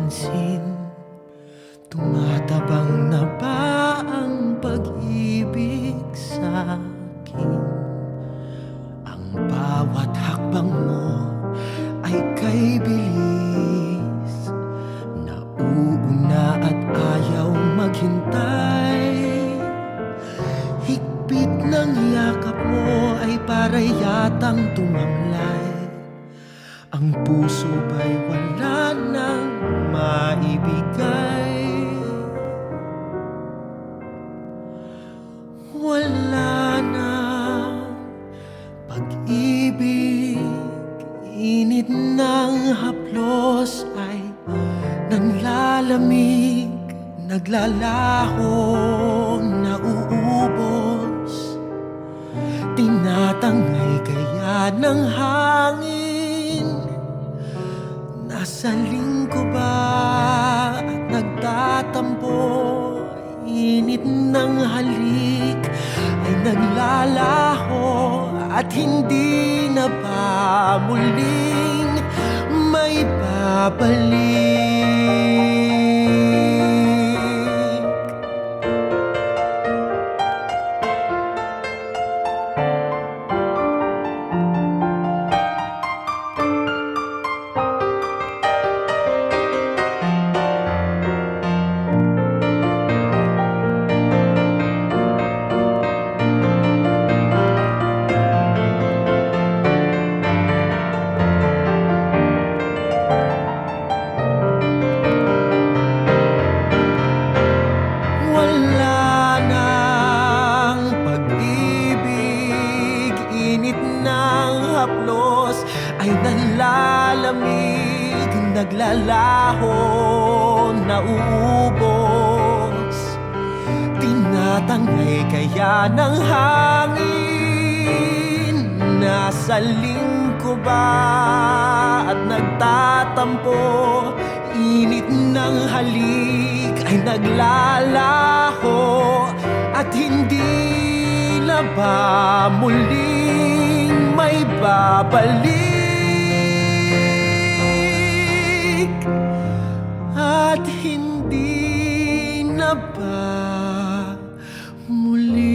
pansin? Tumatabang na ba ang pag-ibig sa'kin? Ang bawat hakbang mo ay kay bilis, nauuna at ayaw maghintay. Higpit ng yakap mo ay para yatang tumamlay. Ang puso ba'y wala nang maibigay? Wala na pag-ibig, init ng haplos ay nanlalamig, naglalaho, nauubos. Tinatangay kaya ng hangin, nasa lingko ba at nagtatampo? Init ng halik ay naglalaho at hindi na ba muling may babalik? Haplos ay nanlalamig, naglalaho, nauubos. Tinatangay kaya ng hangin, nasa lingko ba at nagtatampo? Init ng halik ay naglalaho at hindi na ba muling may babalik? At hindi na ba muling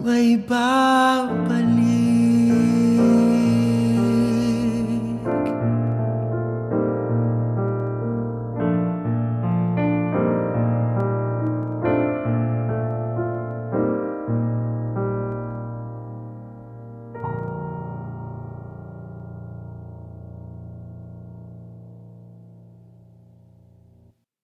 may babalik?